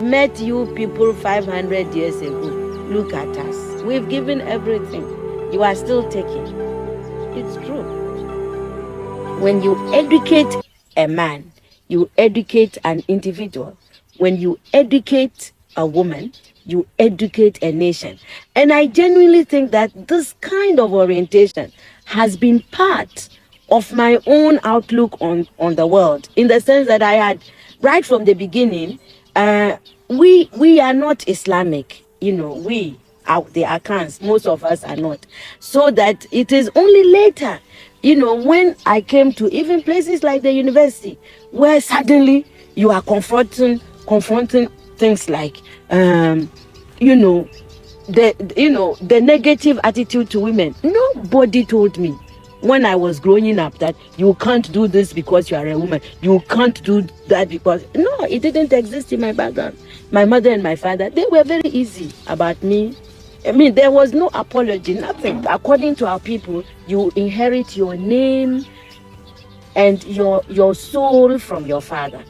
met you people 500 years ago, look at us. We've given everything. You are still taking. It's true. When you educate a man, you educate an individual. When you educate a woman, you educate a nation. And I genuinely think that this kind of orientation has been part of my own outlook on the world, in the sense that I had, right from the beginning, we are not Islamic, we are the Akans, most of us are not. So that it is only later, when I came to even places like the university, where suddenly you are confronting things like, the negative attitude to women. Nobody told me when I was growing up that you can't do this because you are a woman. You can't do that because... No, it didn't exist in my background. My mother and my father, they were very easy about me. I mean, there was no apology, nothing. According to our people, you inherit your name and your soul from your father.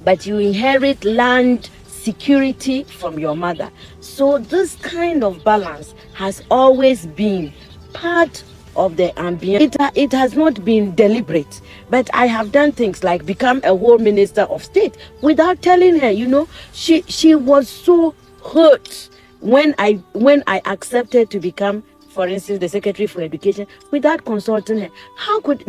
But you inherit land, security from your mother. So this kind of balance has always been part of the ambience. It has not been deliberate, but I have done things like become a whole minister of state without telling her. She was so hurt when I accepted to become, for instance, the Secretary for Education without consulting her.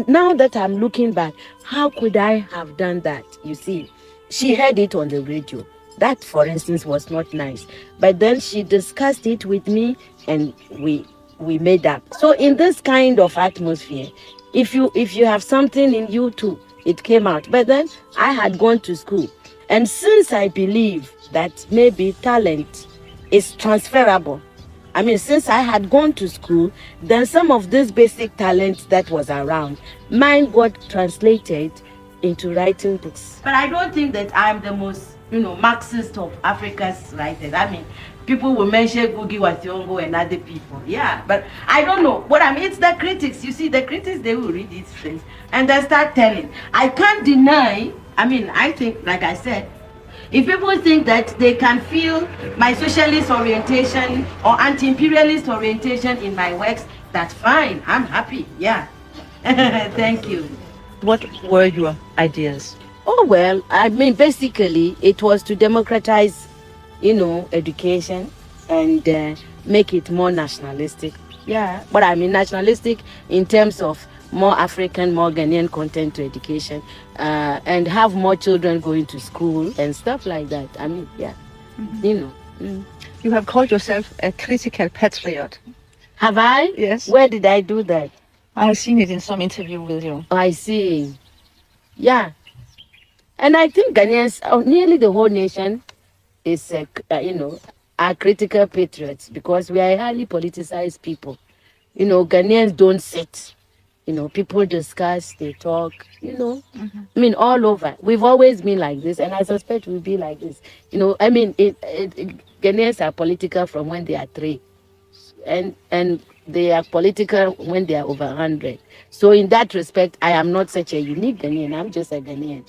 Now that I'm looking back, how could I have done that? You see, she heard it on the radio. That, for instance, was not nice. But then she discussed it with me and we made up. So in this kind of atmosphere, if you have something in you too, it came out. But then I had gone to school. And since I believe that maybe talent is transferable, I mean, since I had gone to school, then some of this basic talent that was around, mine got translated into writing books. But I don't think that I'm the most, Marxist of Africa's writers. I mean, people will mention Gugi Wathiongo and other people. Yeah, but I don't know. But it's the critics. You see, the critics, they will read these things and they start telling. I can't deny, I think, like I said, if people think that they can feel my socialist orientation or anti-imperialist orientation in my works, that's fine. I'm happy. Yeah. Thank you. What were your ideas? Oh, well, basically, it was to democratize, education and make it more nationalistic. Yeah, but nationalistic in terms of more African, more Ghanaian content to education, and have more children going to school and stuff like that. Yeah, Mm-hmm. You have called yourself a critical patriot. Have I? Yes. Where did I do that? I've seen it in some interview with you. I see. Yeah. And I think Ghanaians, nearly the whole nation, is, are critical patriots because we are a highly politicized people. Ghanaians don't sit. People discuss, they talk, Mm-hmm. All over. We've always been like this, and I suspect we'll be like this. Ghanaians are political from when they are 3. And they are political when they are over 100. So in that respect, I am not such a unique Ghanaian. I'm just a Ghanaian.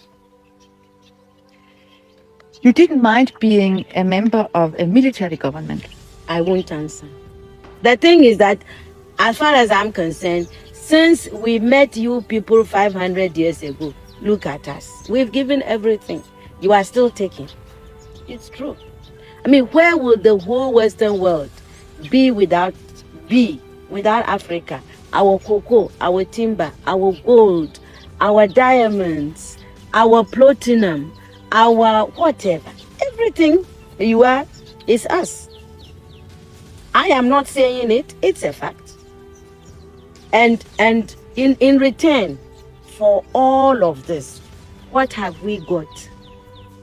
You didn't mind being a member of a military government? I won't answer. The thing is that, as far as I'm concerned, since we met you people 500 years ago, look at us. We've given everything. You are still taking. It's true. Where would the whole Western world be without Africa? Our cocoa, our timber, our gold, our diamonds, our platinum, our whatever. Everything you are is us. I am not saying it, it's a fact. And in return for all of this, what have we got?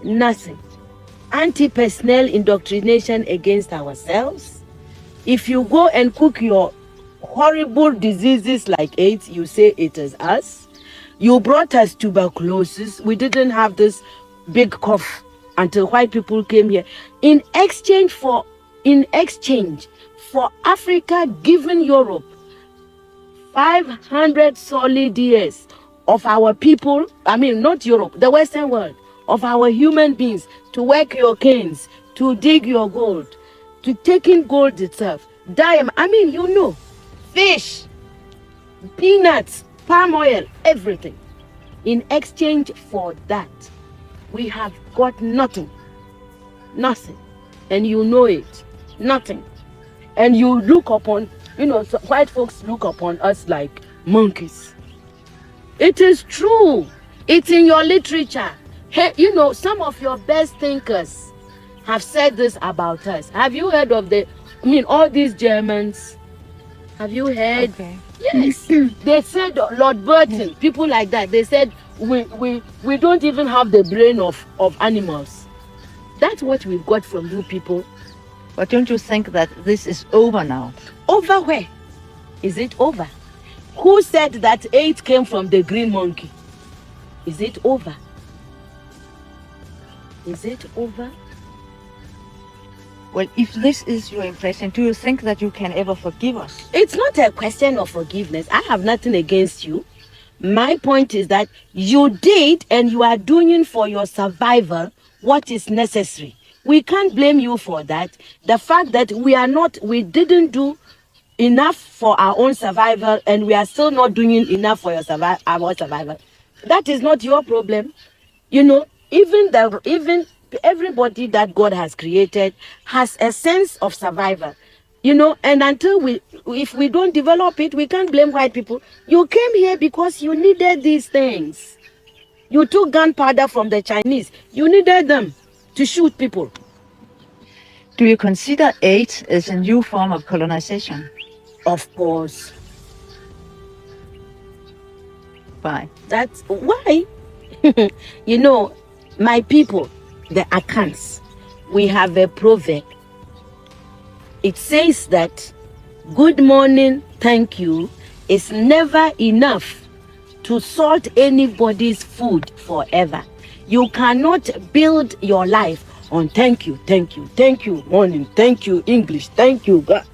Nothing. Anti-personnel indoctrination against ourselves. If you go and cook your horrible diseases like AIDS, you say it is us. You brought us tuberculosis. We didn't have this big cough until white people came here. In exchange for Africa giving Europe 500 solid years of our people, not Europe, the Western world, of our human beings to work your canes, to dig your gold, to take in gold itself, diamond, I mean, fish, peanuts, palm oil, everything. In exchange for that, we have got nothing. Nothing. And you know it. Nothing. And you look upon, so white folks look upon us like monkeys. It is true. It's in your literature. Hey, some of your best thinkers have said this about us. Have you heard of all these Germans? Have you heard? Okay. Yes. They said, Lord Burton, people like that, they said, we don't even have the brain of animals. That's what we've got from you people. But don't you think that this is over now? Over where? Is it over? Who said that 8 came from the green monkey? Is it over? Is it over? Well, if this is your impression, do you think that you can ever forgive us? It's not a question of forgiveness. I have nothing against you. My point is that you did and you are doing for your survival what is necessary. We can't blame you for that. The fact that we didn't do enough for our own survival and we are still not doing enough for our survival, that is not your problem. Even everybody that God has created has a sense of survival. And if we don't develop it, we can't blame white people. You came here because you needed these things. You took gunpowder from the Chinese. You needed them to shoot people. Do you consider aid as a new form of colonization? Of course. Why? That's why. My people, the Akans, we have a proverb. It says that good morning, thank you, is never enough to salt anybody's food forever. You cannot build your life on thank you, morning, thank you, English, thank you, God.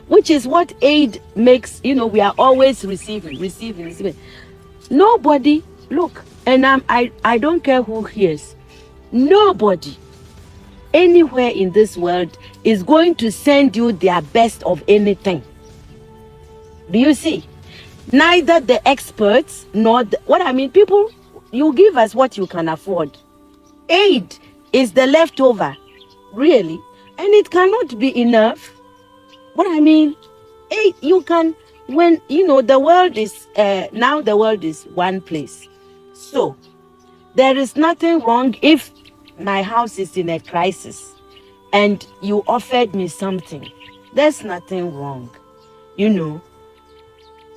Which is what aid makes, we are always receiving. Nobody, look, and I don't care who hears, nobody anywhere in this world is going to send you their best of anything. Do you see? Neither the experts nor people, you give us what you can afford. Aid is the leftover, really, and it cannot be enough. Aid, you can, when the world is now the world is one place. So there is nothing wrong if my house is in a crisis and you offered me something. There's nothing wrong,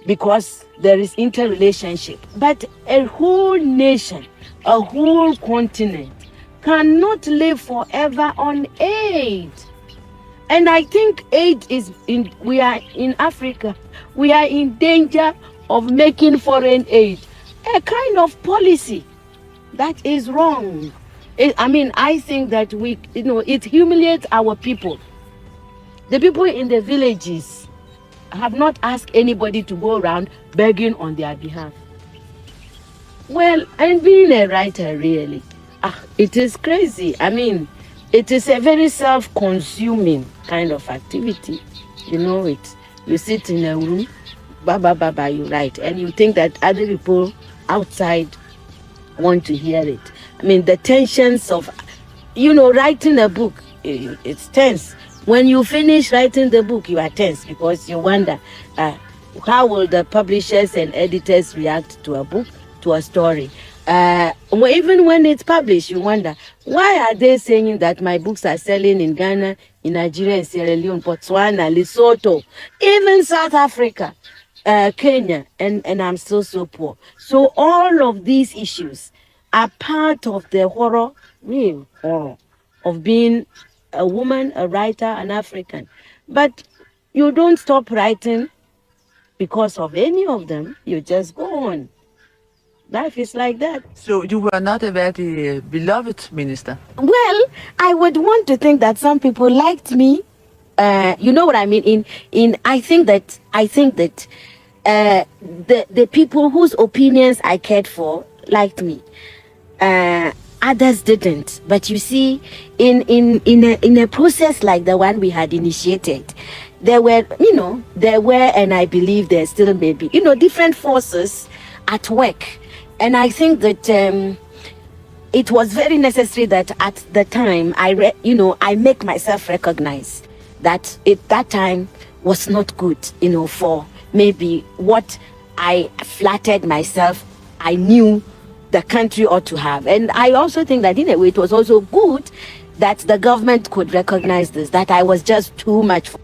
because there is interrelationship. But a whole nation, a whole continent cannot live forever on aid. And I think we are in Africa, we are in danger of making foreign aid a kind of policy that is wrong. I think that it humiliates our people. The people in the villages have not asked anybody to go around begging on their behalf. Well, and being a writer, really, it is crazy. It is a very self-consuming kind of activity. You sit in a room, you write, and you think that other people outside want to hear it. The tensions of, writing a book, it's tense. When you finish writing the book, you are tense because you wonder, how will the publishers and editors react to a book, to a story? Even when it's published, you wonder, why are they saying that my books are selling in Ghana, in Nigeria, in Sierra Leone, Botswana, Lesotho, even South Africa, Kenya, and I'm still so poor. So all of these issues are part of the real horror of being a woman, a writer, an African. But you don't stop writing because of any of them. You just go on. Life is like that. So you were not a very beloved minister? Well, I would want to think that some people liked me. You know what I mean? I think that the people whose opinions I cared for liked me. others didn't. But you see, in a process like the one we had initiated, there were, and I believe there still may be, different forces at work. And I think that it was very necessary that at the time I make myself recognize that that time was not good, for maybe what I flattered myself I knew the country ought to have. And I also think that in a way it was also good that the government could recognize this, that I was just too much for